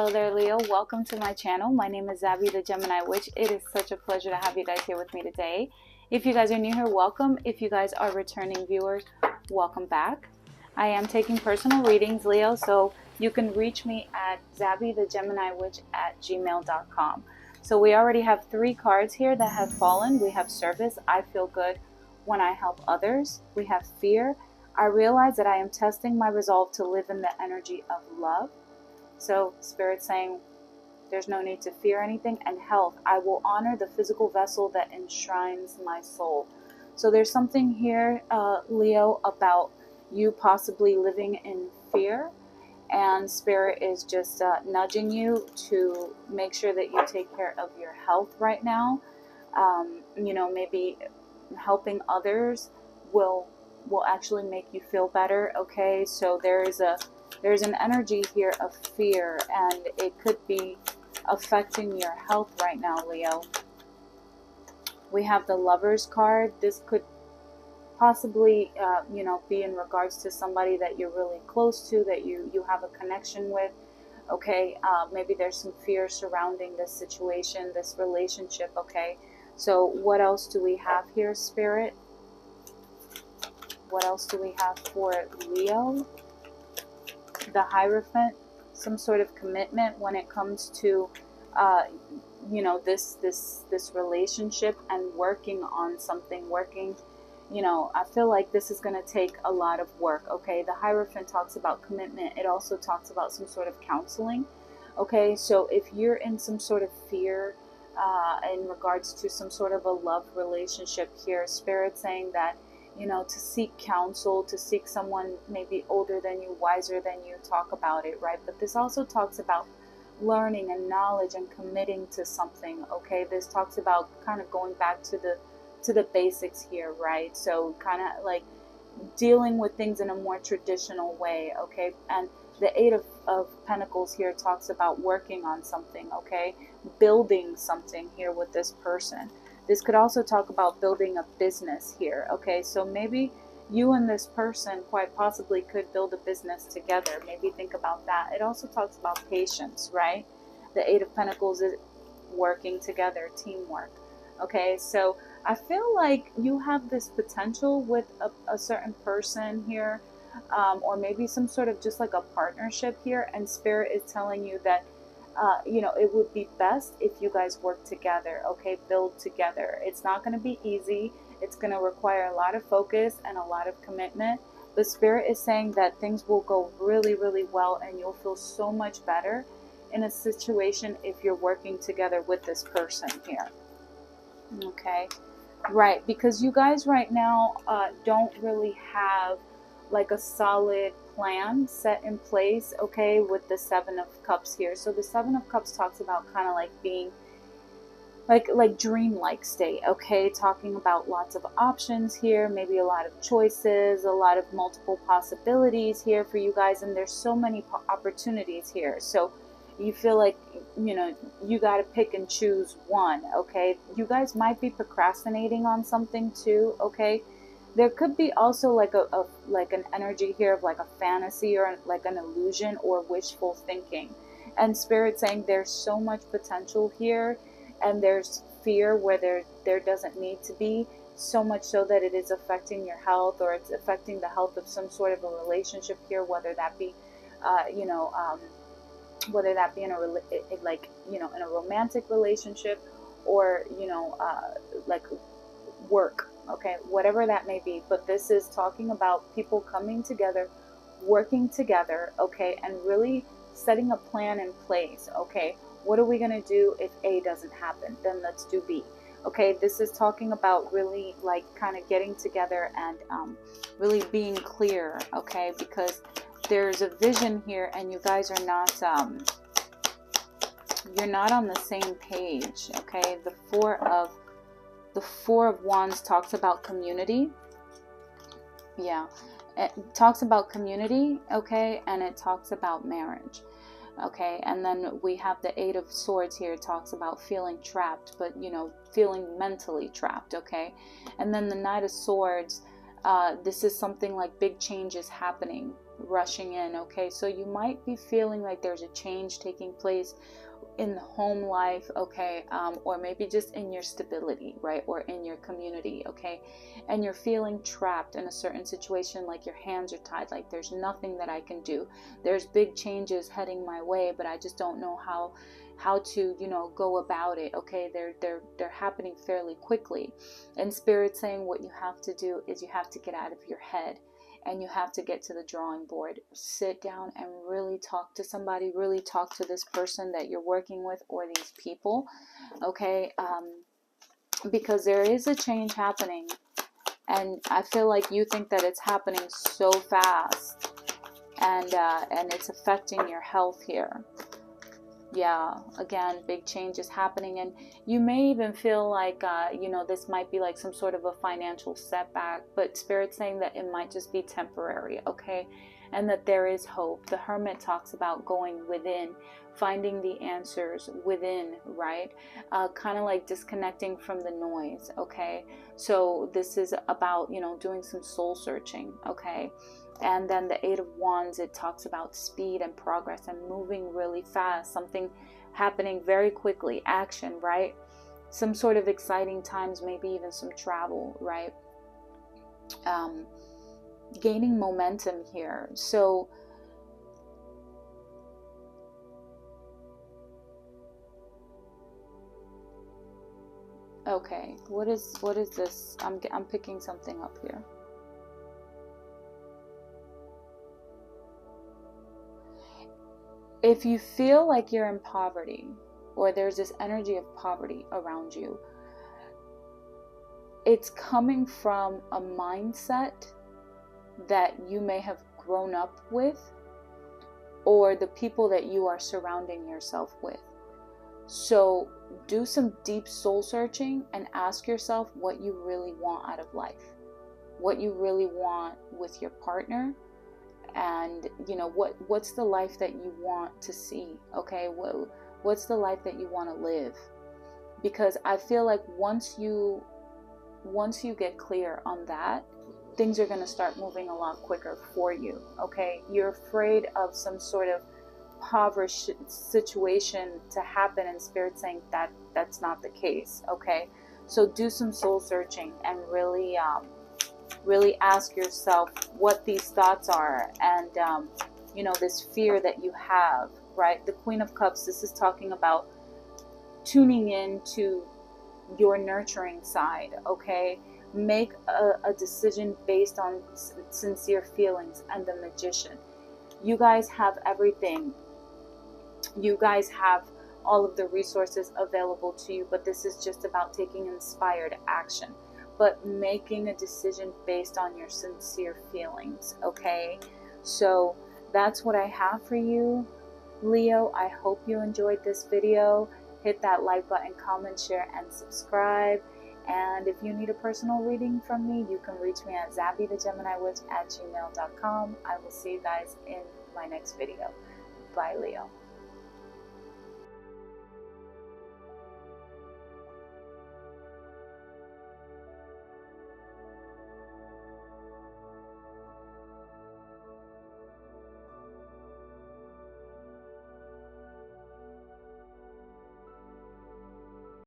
Hello there, Leo. Welcome to my channel. My name is Xabethegeminiwitch. It is such a pleasure to have you guys here with me today. If you guys are new here, welcome. If you guys are returning viewers, welcome back. I am taking personal readings, Leo, so you can reach me at Xabethegeminiwitch@gmail.com. So we already have 3 cards here that have fallen. We have service. I feel good when I help others. We have fear. I realize that I am testing my resolve to live in the energy of love. So Spirit saying there's no need to fear anything. And health, I will honor the physical vessel that enshrines my soul. So there's something here, Leo, about you possibly living in fear. And Spirit is just nudging you to make sure that you take care of your health right now. You know, maybe helping others will actually make you feel better. Okay, so there's an energy here of fear, and it could be affecting your health right now, Leo. We have the Lovers card. This could possibly you know, be in regards to somebody that you're really close to, that you have a connection with. Okay, maybe there's some fear surrounding this situation, this relationship. Okay, so what else do we have here, Spirit? What else do we have for Leo? The Hierophant, some sort of commitment when it comes to you know, this relationship and working on something, you know, I feel like this is going to take a lot of work. Okay, the Hierophant talks about commitment. It also talks about some sort of counseling. Okay, so if you're in some sort of fear in regards to some sort of a love relationship here, Spirit saying that, you know, to seek counsel, to seek someone maybe older than you, wiser than you, talk about it, right? But this also talks about learning and knowledge and committing to something. Okay, this talks about kind of going back to the basics here, right? So kind of like dealing with things in a more traditional way. Okay, and the 8 of Pentacles here talks about working on something. Okay, building something here with this person. This could also talk about building a business here. Okay, so maybe you and this person quite possibly could build a business together. Maybe think about that. It also talks about patience, right? The 8 of Pentacles is working together, teamwork. Okay, so I feel like you have this potential with a certain person here, or maybe some sort of just like a partnership here, and Spirit is telling you that you know, it would be best if you guys work together. Okay, build together. It's not going to be easy. It's going to require a lot of focus and a lot of commitment. The Spirit is saying that things will go really, really well, and you'll feel so much better in a situation if you're working together with this person here. Okay, right, because you guys right now don't really have like a solid plan set in place, okay, with the 7 of Cups here. So the 7 of Cups talks about kind of like being like dreamlike state. Okay, talking about lots of options here, maybe a lot of choices, a lot of multiple possibilities here for you guys, and there's so many opportunities here. So you feel like, you know, you got to pick and choose one. Okay, you guys might be procrastinating on something too. Okay, there could be also like like an energy here of like a fantasy or like an illusion or wishful thinking. And Spirit saying there's so much potential here, and there's fear where there doesn't need to be, so much so that it is affecting your health, or it's affecting the health of some sort of a relationship here, whether that be you know, whether that be in a like, you know, in a romantic relationship, or, you know, like work. Okay, whatever that may be. But this is talking about people coming together, working together, okay, and really setting a plan in place. Okay, what are we going to do if A doesn't happen? Then let's do B. Okay, this is talking about really like kind of getting together and really being clear. Okay, because there's a vision here, and you guys are not you're not on the same page. Okay, the Four of Wands talks about community. Yeah, it talks about community, okay, and it talks about marriage. Okay, and then we have the 8 of Swords here. It talks about feeling trapped, but, you know, feeling mentally trapped. Okay, and then the Knight of Swords, this is something like big changes happening rushing in, okay? So you might be feeling like there's a change taking place in the home life, okay, or maybe just in your stability, right, or in your community, okay, and you're feeling trapped in a certain situation, like your hands are tied, like there's nothing that I can do. There's big changes heading my way, but I just don't know how to, you know, go about it, okay? They're happening fairly quickly, and Spirit's saying what you have to do is you have to get out of your head. And you have to get to the drawing board. Sit down and really talk to somebody. Really talk to this person that you're working with, or these people, okay? Because there is a change happening. And I feel like you think that it's happening so fast. And it's affecting your health here. Yeah, again, big change is happening, and you may even feel like, you know, this might be like some sort of a financial setback, but Spirit's saying that it might just be temporary, okay, and that there is hope. The Hermit talks about going within, finding the answers within, right, kind of like disconnecting from the noise, okay, so this is about, you know, doing some soul searching, okay. And then the Eight of Wands, it talks about speed and progress and moving really fast, something happening very quickly, action, right? Some sort of exciting times, maybe even some travel, right? Gaining momentum here. So okay, what is this? I'm picking something up here. If you feel like you're in poverty, or there's this energy of poverty around you, it's coming from a mindset that you may have grown up with, or the people that you are surrounding yourself with. So do some deep soul searching and ask yourself what you really want out of life, what you really want with your partner. And you know, what's the life that you want to see, okay? What's the life that you want to live? Because I feel like once you get clear on that, things are going to start moving a lot quicker for you, okay? You're afraid of some sort of impoverished situation to happen, and Spirit saying that that's not the case, okay? So do some soul searching and really ask yourself what these thoughts are, and you know, this fear that you have, right? The Queen of Cups, this is talking about tuning in to your nurturing side, okay? Make a decision based on sincere feelings. And the Magician, you guys have everything. You guys have all of the resources available to you, but this is just about taking inspired action, but making a decision based on your sincere feelings, okay? So that's what I have for you, Leo. I hope you enjoyed this video. Hit that like button, comment, share, and subscribe. And if you need a personal reading from me, you can reach me at Xabethegeminiwitch@gmail.com. I will see you guys in my next video. Bye, Leo.